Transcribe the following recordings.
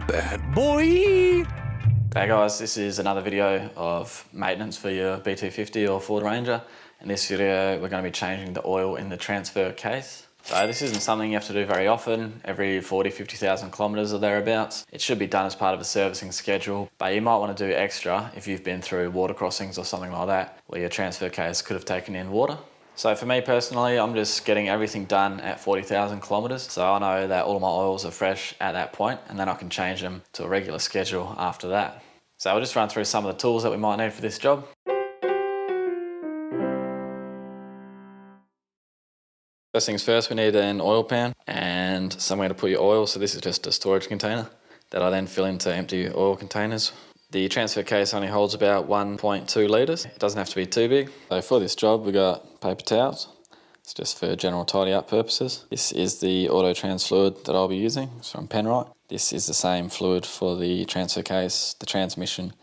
bad boy. Hey guys, this is another video of maintenance for your BT-50 or Ford Ranger. In this video, we're going to be changing the oil in the transfer case. So this isn't something you have to do very often, every 50,000 kilometers or thereabouts. It should be done as part of a servicing schedule, but you might want to do extra if you've been through water crossings or something like that, where your transfer case could have taken in water. So for me personally, I'm just getting everything done at 40,000 kilometers. So I know that all my oils are fresh at that point, and then I can change them to a regular schedule after that. So I'll just run through some of the tools that we might need for this job. First things first, we need an oil pan and somewhere to put your oil. So this is just a storage container that I then fill into empty oil containers. The transfer case only holds about 1.2 litres. It doesn't have to be too big. So for this job, we got paper towels. It's just for general tidy up purposes. This is the auto trans fluid that I'll be using. It's from Penrite. This is the same fluid for the transfer case, the transmission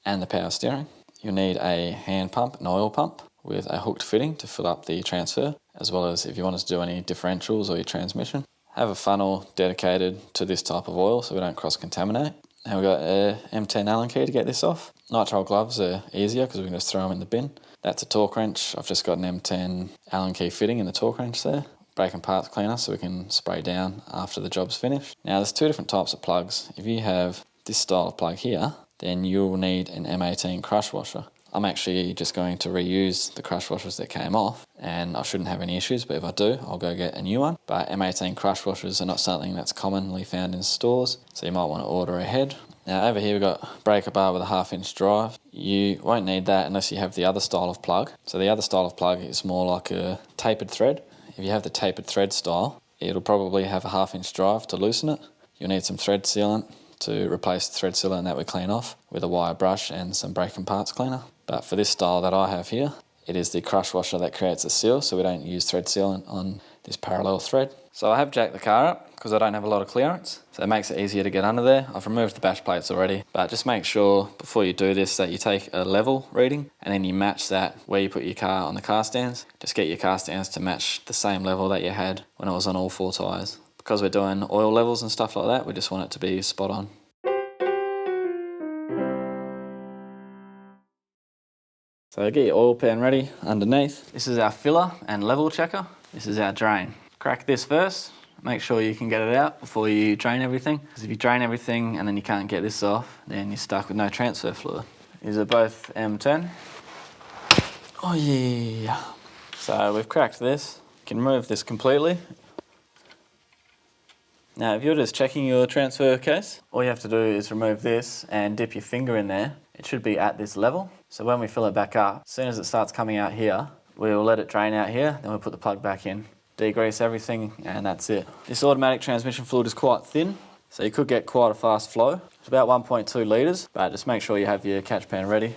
and the power steering. You'll need a hand pump, an oil pump with a hooked fitting to fill up the transfer, as well as if you want us to do any differentials or your transmission. Have a funnel dedicated to this type of oil so we don't cross-contaminate. And we've got a M10 Allen key to get this off. Nitrile gloves are easier because we can just throw them in the bin. That's a torque wrench. I've just got an M10 Allen key fitting in the torque wrench there. Brake and parts cleaner so we can spray down after the job's finished. Now there's two different types of plugs. If you have this style of plug here, then you'll need an M18 crush washer. I'm actually just going to reuse the crush washers that came off, and I shouldn't have any issues, but if I do, I'll go get a new one. But M18 crush washers are not something that's commonly found in stores, so you might want to order ahead. Now over here we've got breaker bar with a 1/2 inch drive. You won't need that unless you have the other style of plug. So the other style of plug is more like a tapered thread. If you have the tapered thread style, it'll probably have a 1/2 inch drive to loosen it. You'll need some thread sealant to replace the thread sealant that we clean off with a wire brush and some brake and parts cleaner. But for this style that I have here, it is the crush washer that creates a seal, so we don't use thread sealant on this parallel thread. So I have jacked the car up because I don't have a lot of clearance, so it makes it easier to get under there. I've removed the bash plates already, but just make sure before you do this that you take a level reading and then you match that where you put your car on the car stands. Just get your car stands to match the same level that you had when it was on all 4 tyres. Because we're doing oil levels and stuff like that, we just want it to be spot on. So get your oil pan ready underneath. This is our filler and level checker. This is our drain. Crack this first. Make sure you can get it out before you drain everything. Because if you drain everything and then you can't get this off, then you're stuck with no transfer fluid. These are both M10. Oh yeah. So we've cracked this. You can remove this completely. Now if you're just checking your transfer case, all you have to do is remove this and dip your finger in there. It should be at this level. So when we fill it back up, as soon as it starts coming out here, we'll let it drain out here, then we'll put the plug back in, degrease everything, and that's it. This automatic transmission fluid is quite thin, so you could get quite a fast flow. It's about 1.2 litres, but just make sure you have your catch pan ready.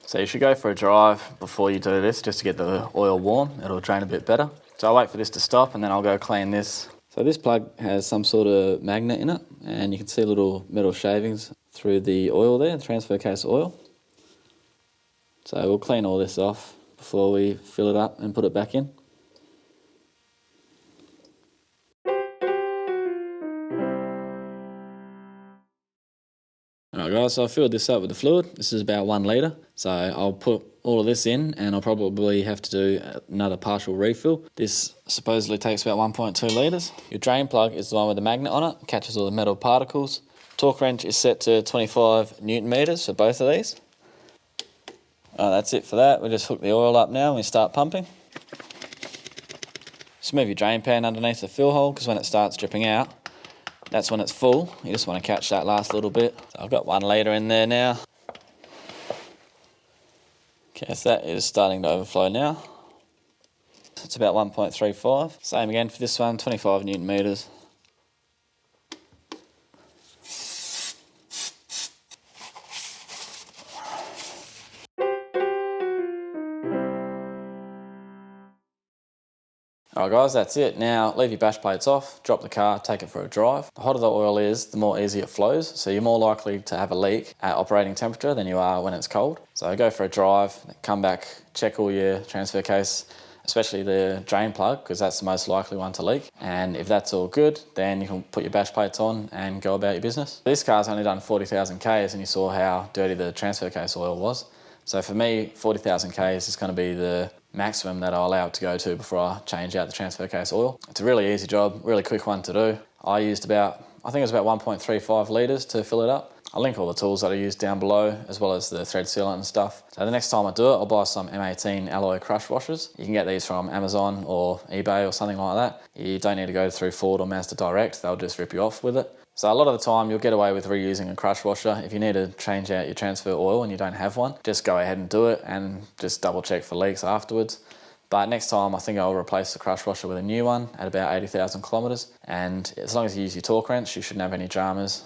So you should go for a drive before you do this, just to get the oil warm. It'll drain a bit better. So I'll wait for this to stop and then I'll go clean this. So this plug has some sort of magnet in it, and you can see little metal shavings through the oil there, the transfer case oil. So we'll clean all this off before we fill it up and put it back in. Alright guys, so I filled this up with the fluid. This is about 1 litre. So I'll put all of this in and I'll probably have to do another partial refill. This supposedly takes about 1.2 litres. Your drain plug is the one with the magnet on it. It catches all the metal particles. Torque wrench is set to 25 Newton meters for both of these. That's it for that. We just hook the oil up now and we start pumping. Just move your drain pan underneath the fill hole, because when it starts dripping out, that's when it's full. You just want to catch that last little bit. So I've got 1 litre in there now. Okay, so that is starting to overflow now. It's about 1.35. Same again for this one, 25 Newton meters. Alright guys, that's it. Now leave your bash plates off, drop the car, take it for a drive. The hotter the oil is, the more easy it flows, so you're more likely to have a leak at operating temperature than you are when it's cold. So go for a drive, come back, check all your transfer case, especially the drain plug, because that's the most likely one to leak. And if that's all good, then you can put your bash plates on and go about your business. This car's only done 40,000 Ks, and you saw how dirty the transfer case oil was. So for me, 40,000 Ks is going to be the maximum that I'll allow it to go to before I change out the transfer case oil. It's a really easy job, really quick one to do. I used I think it was about 1.35 litres to fill it up. I'll link all the tools that I used down below, as well as the thread sealant and stuff. So the next time I do it, I'll buy some M18 alloy crush washers. You can get these from Amazon or eBay or something like that. You don't need to go through Ford or Mazda direct, they'll just rip you off with it. So a lot of the time you'll get away with reusing a crush washer. If you need to change out your transfer oil and you don't have one, just go ahead and do it and just double check for leaks afterwards. But next time I think I'll replace the crush washer with a new one at about 80,000 kilometres. And as long as you use your torque wrench, you shouldn't have any dramas.